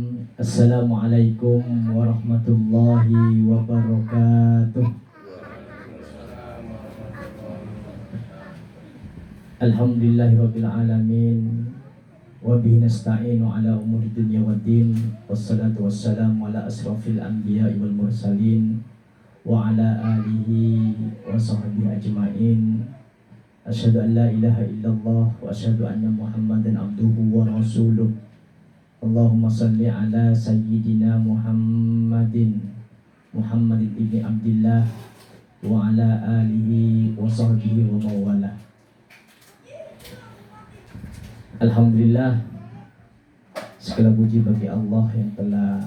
Assalamualaikum warahmatullahi wabarakatuh. Alhamdulillahirabbil alamin wa bihi nasta'inu ala umuri dunya waddin wassalatu wassalamu ala asrofil anbiya'i wal mursalin wa ala alihi wa sahbihi ajma'in. Asyhadu an la ilaha illallah wa asyhadu anna Muhammadan abduhu wa rasuluh. Allahumma salli ala sayyidina Muhammadin ibni Abdillah wa ala alihi wa sahbihi wa mawala. Alhamdulillah, segala puji bagi Allah yang telah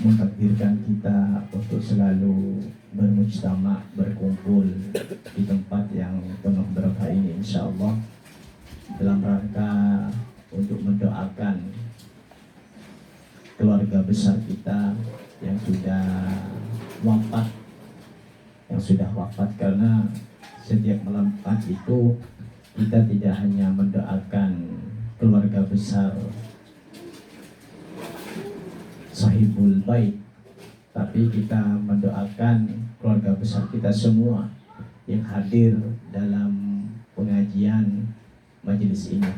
mentakdirkan kita untuk selalu bermujtama, berkumpul di tempat yang penuh berkah ini, insyaallah, dalam rangka untuk mendoakan keluarga besar kita yang sudah wafat, karena setiap malam Jumat itu kita tidak hanya mendoakan keluarga besar sahibul bait, tapi kita mendoakan keluarga besar kita semua yang hadir dalam pengajian majelis ini.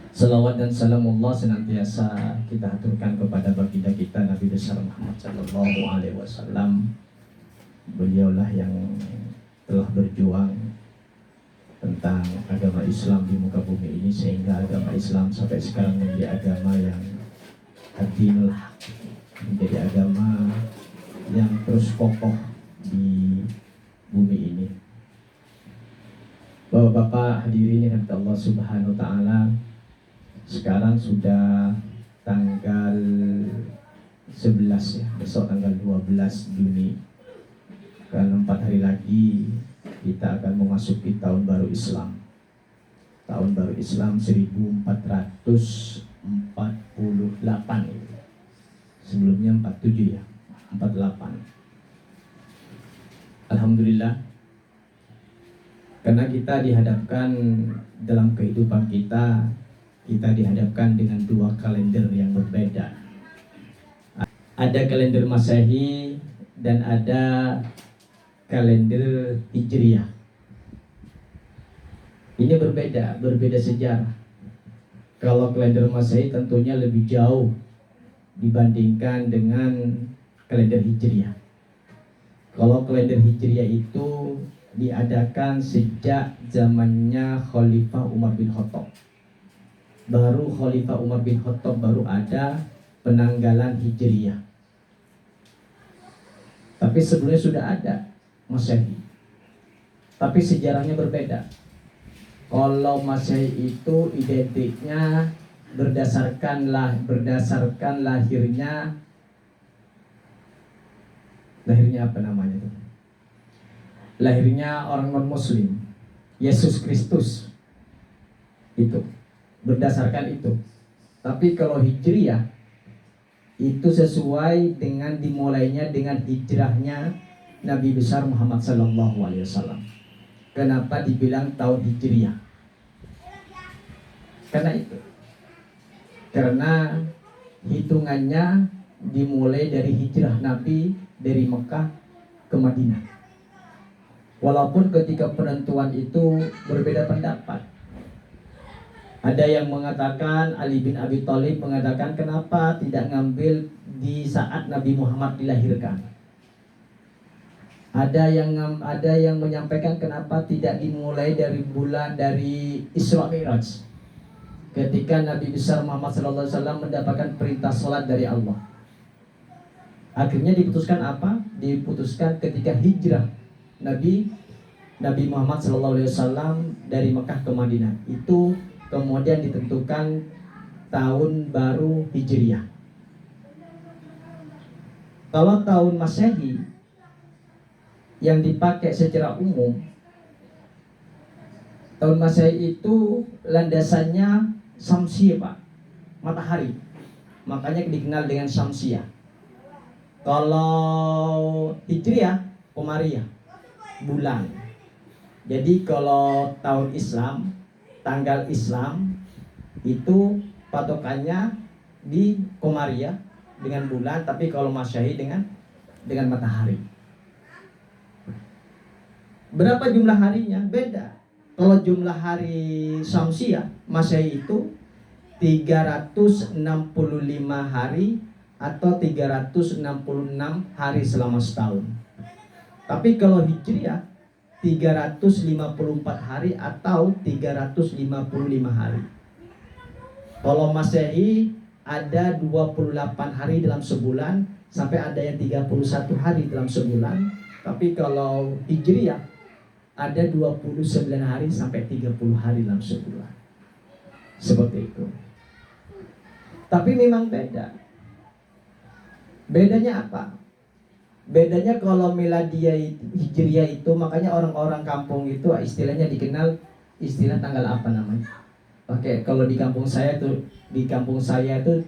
Salawat dan salamullah senantiasa kita aturkan kepada baginda kita Nabi besar Muhammad sallallahu alaihi wasallam. Beliaulah yang telah berjuang tentang agama Islam di muka bumi ini, sehingga agama Islam sampai sekarang menjadi agama yang ad-dinul haq, menjadi agama yang terus kokoh di bumi ini. Bapak-bapak hadirin yang dirahmati Allah Subhanahu wa taala, sekarang sudah tanggal 11 ya, besok tanggal 12 Juni. Karena 4 hari lagi kita akan memasuki tahun baru Islam. Tahun baru Islam 1448 itu. Sebelumnya 47 ya, 48. Alhamdulillah, karena kita dihadapkan dalam kehidupan kita dihadapkan dengan 2 kalender yang berbeda. Ada kalender Masehi dan ada kalender Hijriah. Ini berbeda sejarah. Kalau kalender Masehi tentunya lebih jauh dibandingkan dengan kalender Hijriah. Kalau kalender Hijriah itu diadakan sejak zamannya Khalifah Umar bin Khattab. Baru Khalifah Umar bin Khattab baru ada penanggalan Hijriah. Tapi sebelumnya sudah ada Masehi. Tapi sejarahnya berbeda. Kalau Masehi itu identiknya berdasarkan lahirnya apa namanya itu? Lahirnya orang non-muslim, Yesus Kristus. Itu berdasarkan itu. Tapi kalau Hijriah itu sesuai dengan dimulainya dengan hijrahnya Nabi besar Muhammad sallallahu alaihi wasallam. Kenapa dibilang tahun Hijriah? Karena itu. Karena hitungannya dimulai dari hijrah Nabi dari Mekah ke Madinah. Walaupun ketika penentuan itu berbeda pendapat. Ada yang mengatakan, Ali bin Abi Thalib mengatakan, kenapa tidak ngambil di saat Nabi Muhammad dilahirkan. Ada yang menyampaikan kenapa tidak dimulai dari bulan dari Isra Mi'raj, ketika Nabi besar Muhammad SAW mendapatkan perintah salat dari Allah. Akhirnya diputuskan apa? Diputuskan ketika hijrah Nabi Muhammad SAW dari Mekah ke Madinah. Itu kemudian ditentukan tahun baru Hijriah. Kalau tahun Masehi yang dipakai secara umum, tahun Masehi itu landasannya Syamsiyah, Pak, matahari. Makanya dikenal dengan Syamsiyah. Kalau Hijriah, Komariah, bulan. Jadi kalau tahun Islam, tanggal Islam itu patokannya di Komaria dengan bulan, tapi kalau Masehi dengan matahari. Berapa jumlah harinya? Beda. Kalau jumlah hari Syamsiah Masehi itu 365 hari atau 366 hari selama setahun. Tapi kalau Hijriah 354 hari atau 355 hari. Kalau Masehi ada 28 hari dalam sebulan, sampai ada yang 31 hari dalam sebulan. Tapi kalau Hijriah ada 29 hari sampai 30 hari dalam sebulan. Seperti itu. Tapi memang beda. Bedanya apa? Bedanya kalau miladiyah Hijriah itu, makanya orang-orang kampung itu istilahnya dikenal istilah tanggal apa namanya? Oke, kalau di kampung saya tuh,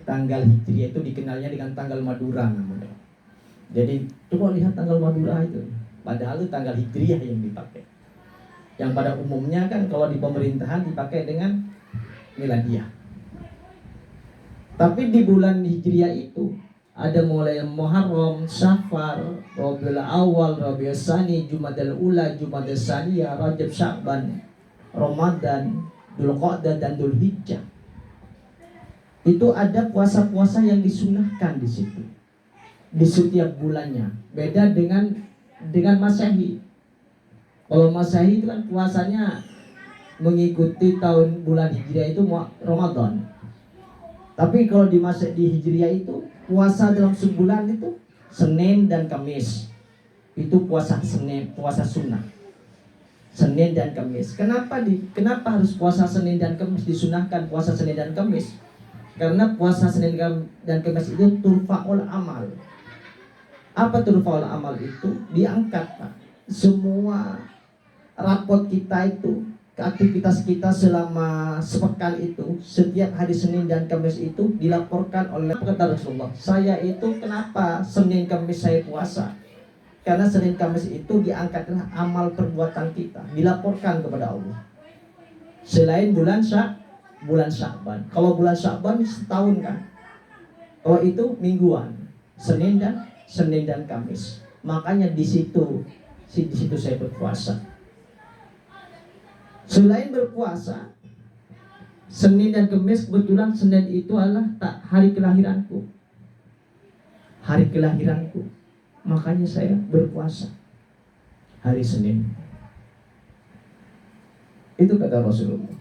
tanggal Hijriah itu dikenalnya dengan tanggal Madura namanya. Jadi coba lihat tanggal Madura itu, padahal itu tanggal Hijriah yang dipakai. Yang pada umumnya kan kalau di pemerintahan dipakai dengan miladiyah. Tapi di bulan Hijriah itu ada mulai Muharram, Safar, Rabiul Awal, Rabiul Tsani, Jumadil Ula, Jumadil Tsaniyah, Rajab, Sya'ban, Ramadan, Dzulqa'dah dan Dzulhijjah. Itu ada puasa-puasa yang disunahkan di situ. Di setiap bulannya. Beda dengan Masehi. Kalau Masehi itu kan puasanya mengikuti tahun bulan Hijriah itu Ramadan. Tapi kalau di Hijriah itu puasa dalam sebulan itu Senin dan Kamis. Itu puasa Senin, puasa sunnah. Senin dan Kamis. Kenapa harus puasa Senin dan Kamis, disunahkan puasa Senin dan Kamis? Karena puasa Senin dan Kamis itu turfa'ul amal. Apa turfa'ul amal itu? Diangkat, Pak. Semua rapot kita itu, aktivitas kita selama sepekan itu, setiap hari Senin dan Kamis itu dilaporkan oleh kata Rasulullah. Saya itu kenapa Senin Kamis saya puasa? Karena Senin Kamis itu diangkatlah amal perbuatan kita, dilaporkan kepada Allah. Selain bulan Sya'ban. Kalau bulan Sya'ban setahun kan. Kalau itu mingguan, Senin dan Kamis. Makanya di situ saya berpuasa. Selain berpuasa, Senin dan Kamis, kebetulan Senin itu adalah hari kelahiranku. Hari kelahiranku. Makanya saya berpuasa hari Senin. Itu kata Rasulullah.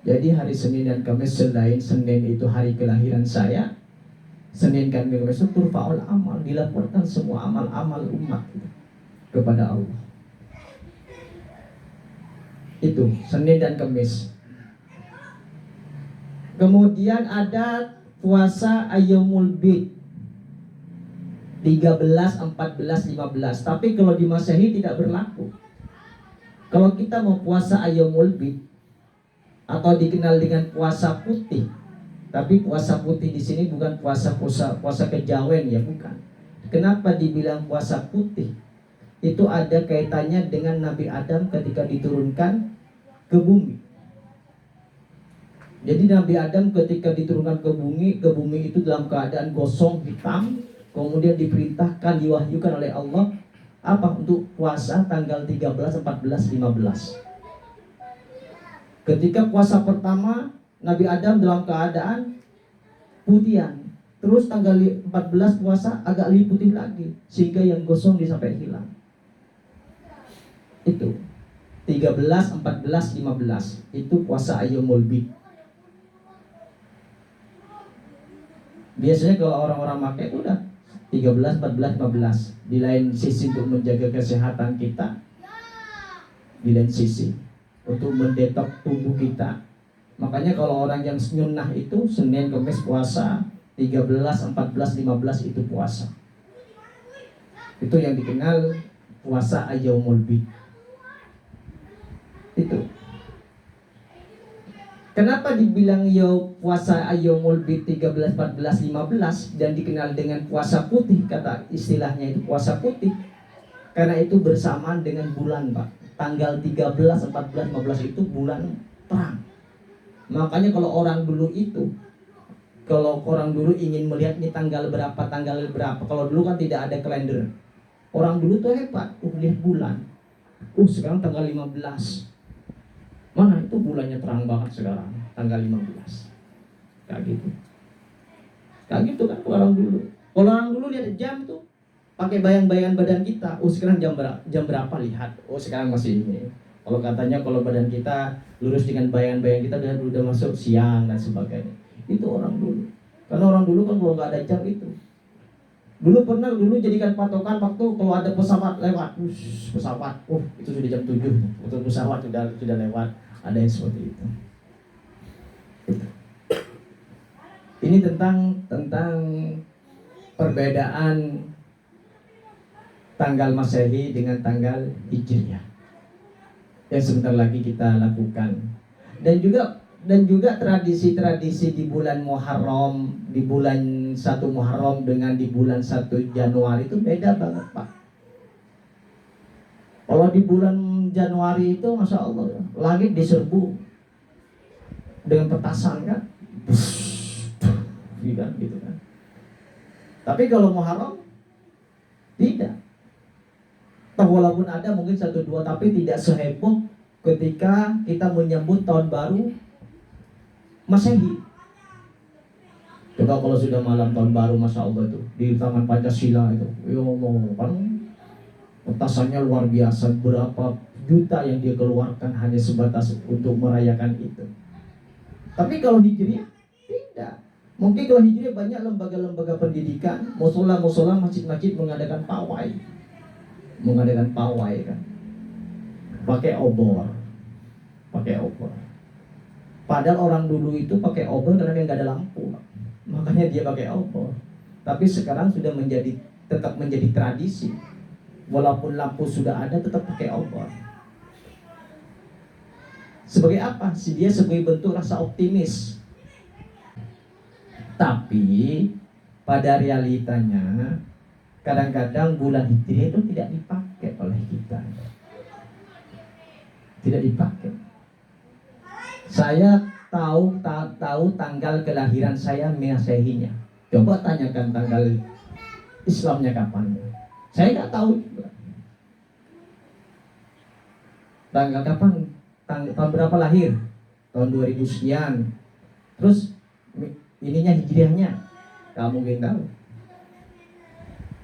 Jadi hari Senin dan Kamis, selain Senin itu hari kelahiran saya, Senin dan Kamis itu turfa'ul amal, dilaporkan semua amal-amal umat kepada Allah. Itu Senin dan Kamis. Kemudian ada puasa Ayyamul Bid 13, 14, 15. Tapi kalau di Masehi tidak berlaku. Kalau kita mau puasa Ayyamul Bid atau dikenal dengan puasa putih. Tapi puasa putih di sini bukan puasa kejawen ya, bukan. Kenapa dibilang puasa putih? Itu ada kaitannya dengan Nabi Adam ketika diturunkan ke bumi. Jadi Nabi Adam ketika diturunkan ke bumi itu dalam keadaan gosong, hitam, kemudian diperintahkan, diwahyukan oleh Allah apa? Untuk puasa tanggal 13, 14, 15. Ketika puasa pertama, Nabi Adam dalam keadaan putihan. Terus tanggal 14 puasa agak lebih putih lagi, sehingga yang gosong sampai hilang. Itu 13, 14, 15. Itu puasa Ayyamul Bid. Biasanya kalau orang-orang pakai udah 13, 14, 15. Di lain sisi untuk menjaga kesehatan kita, di lain sisi untuk mendetok tubuh kita. Makanya kalau orang yang sunnah itu Senin, Kamis puasa, 13, 14, 15 itu puasa. Itu yang dikenal puasa Ayyamul Bid. Itu. Kenapa dibilang puasa Ayyamul Bid 13, 14, 15 dan dikenal dengan puasa putih? Kata istilahnya itu puasa putih. Karena itu bersamaan dengan bulan, Pak. Tanggal 13, 14, 15 itu bulan terang. Makanya kalau orang dulu itu Kalau orang dulu ingin melihat ini tanggal berapa, kalau dulu kan tidak ada kalender. Orang dulu tuh hebat, lihat bulan. Sekarang tanggal 15. Mana itu bulannya terang banget sekarang, tanggal 15. Kayak gitu. Kayak gitu kan orang dulu. Kalau orang dulu lihat jam tuh pakai bayang-bayangan badan kita. Sekarang jam berapa lihat. Sekarang masih ini. Kalau katanya kalau badan kita lurus dengan bayang-bayang kita udah masuk siang dan sebagainya. Itu orang dulu. Karena orang dulu kan kalau nggak ada jam itu. Dulu jadikan patokan waktu kalau ada pesawat lewat. Pesawat, itu sudah jam 7. Untuk pesawat sudah lewat. Ada yang seperti itu. Ini tentang perbedaan tanggal Masehi dengan tanggal Hijriah yang sebentar lagi kita lakukan. Dan juga tradisi-tradisi di bulan Muharram, di bulan 1 Muharram dengan di bulan 1 Januari itu beda banget, Pak. Kalau di bulan Januari itu Masya Allah, langit diserbu dengan petasan kan, gitu kan. Tapi kalau Muharram tidak. Walaupun ada mungkin 1-2, tapi tidak seheboh ketika kita menyambut tahun baru Masehi. Coba kalau sudah malam tahun baru, Masya Allah itu di Taman Pancasila itu, kan petasannya luar biasa, berapa juta yang dia keluarkan hanya sebatas untuk merayakan itu. Tapi kalau Hijriah tidak. Mungkin kalau Hijriah banyak lembaga-lembaga pendidikan, musola, masjid-masjid mengadakan pawai kan, pakai obor. Padahal orang dulu itu pakai obor karena dia nggak ada lampu, makanya dia pakai obor. Tapi sekarang sudah tetap menjadi tradisi. Walaupun lampu sudah ada, tetap pakai obor. Sebagai apa? Dia sebagai bentuk rasa optimis. Tapi pada realitanya kadang-kadang bulan Hijriah itu tidak dipakai oleh kita. Tidak dipakai. Saya tahu tanggal kelahiran saya Masehinya. Coba tanyakan tanggal Islamnya kapan. Saya nggak tahu juga. Tanggal kapan? Tahun berapa lahir? Tahun 2000 sekian. Terus ininya Hijriahnya nggak mungkin tahu.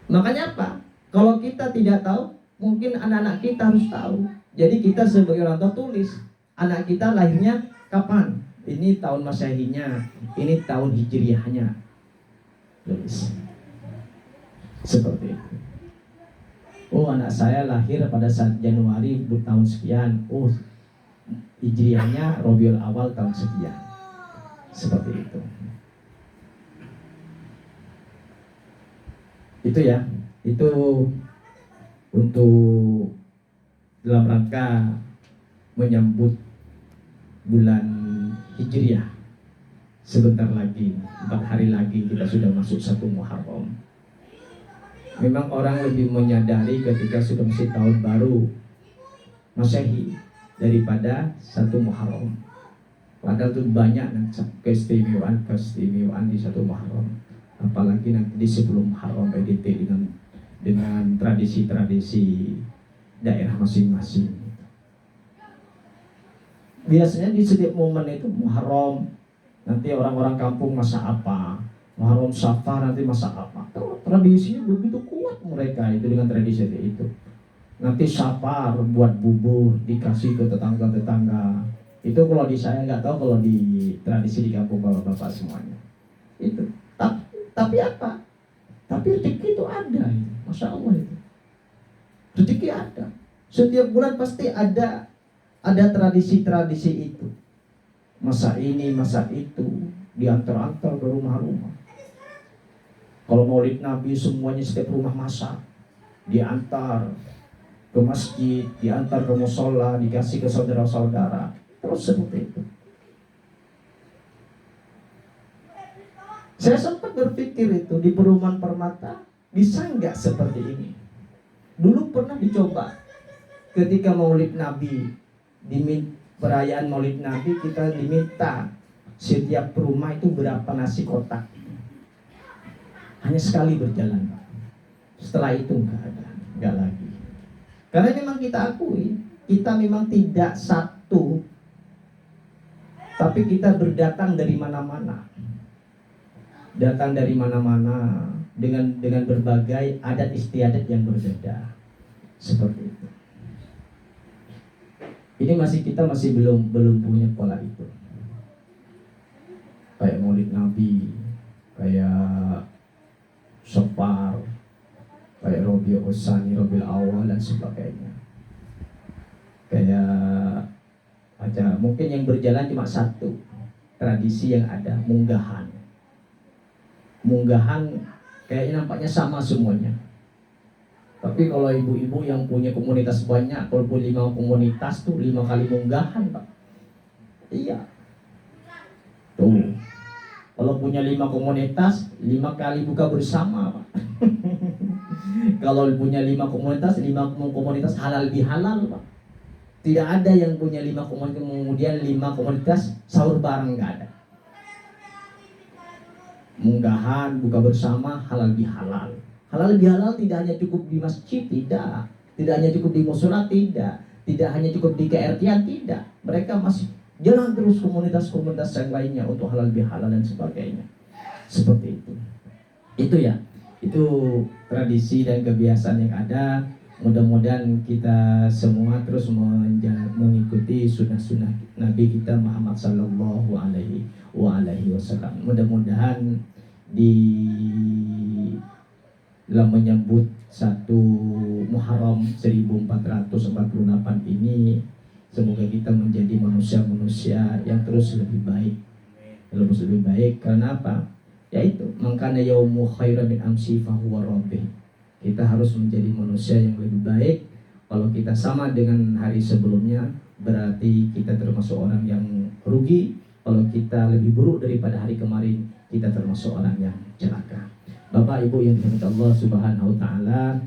Makanya apa? Kalau kita tidak tahu, mungkin anak-anak kita harus tahu. Jadi kita sebagai orang tua tulis, anak kita lahirnya kapan? Ini tahun Masehinya, ini tahun Hijriahnya. Tulis. Seperti itu. Anak saya lahir pada saat Januari tahun sekian. Hijriahnya Rabiul Awal tahun sekian. Seperti itu. Itu ya, itu untuk dalam rangka menyambut bulan Hijriah. Sebentar lagi, 4 hari lagi kita sudah masuk 1 Muharram. Memang orang lebih menyadari ketika sudah masuk tahun baru Masehi daripada 1 Muharram. Padahal itu banyak keistimewaan di 1 Muharram. Apalagi nanti di sebelum Muharram PDT dengan tradisi-tradisi daerah masing-masing. Biasanya di setiap momen itu Muharram, nanti orang-orang kampung masak apa, Muharram Safar nanti masak apa. Tradisinya begitu kuat mereka itu dengan tradisi itu. Nanti Safar buat bubur dikasih ke tetangga-tetangga. Itu kalau di saya nggak tahu kalau di tradisi di kampung bapak-bapak semuanya. Itu. Tapi apa? Tapi rezeki itu ada, Masya Allah itu. Rezeki ada. Setiap bulan pasti ada tradisi-tradisi itu. Masa ini, masa itu, diantar-antar ke rumah-rumah. Kalau Maulid Nabi semuanya setiap rumah masak, diantar ke masjid, diantar ke musola, dikasih ke saudara-saudara. Terus seperti itu. Saya sempat berpikir itu di Perumahan Permata bisa nggak seperti ini. Dulu pernah dicoba ketika Maulid Nabi, perayaan Maulid Nabi kita diminta Setiap rumah itu berapa nasi kotak. Hanya sekali berjalan. Setelah itu nggak ada, nggak lagi. Karena memang kita akui, kita memang tidak satu, tapi kita berdatang dari mana-mana. Datang dari mana-mana dengan berbagai adat istiadat yang berbeda. Seperti itu. Ini kita masih belum punya pola itu. Kayak Maulid Nabi, kayak Sofar, kayak Rabiul Tsani, Rabiul Awal dan sebagainya. Kayak acara mungkin yang berjalan cuma satu tradisi yang ada, munggahan. Munggahan kayaknya nampaknya sama semuanya. Tapi kalau ibu-ibu yang punya komunitas banyak, kalau punya 5 komunitas tuh 5 kali munggahan, Pak. Iya. Tuh. Kalau punya 5 komunitas, 5 kali buka bersama, Pak. Kalau punya 5 komunitas, 5 komunitas halal bihalal, Pak. Tidak ada yang punya 5 komunitas, kemudian 5 komunitas sahur bareng, nggak ada. Munggahan, buka bersama, halal bihalal. Halal bihalal tidak hanya cukup di masjid, tidak hanya cukup di musola, tidak hanya cukup di KRT-an, tidak. Mereka masih jalan terus komunitas-komunitas yang lainnya untuk halal bihalal dan sebagainya. Seperti itu. Itu ya, itu tradisi dan kebiasaan yang ada. Mudah-mudahan kita semua terus mengikuti sunnah-sunnah Nabi kita Muhammad Sallallahu Alaihi Wasallam. Mudah-mudahan dalam menyambut 1 Muharram 1448 ini, semoga kita menjadi manusia-manusia yang terus lebih baik. Karena apa? Yaitu mangkana yaumu khairan min amsi fahuwa rabbih. Kita harus menjadi manusia yang lebih baik. Kalau kita sama dengan hari sebelumnya, berarti kita termasuk orang yang rugi. Kalau kita lebih buruk daripada hari kemarin, kita termasuk orang yang celaka. Bapak Ibu yang dirahmati Allah Subhanahu wa taala,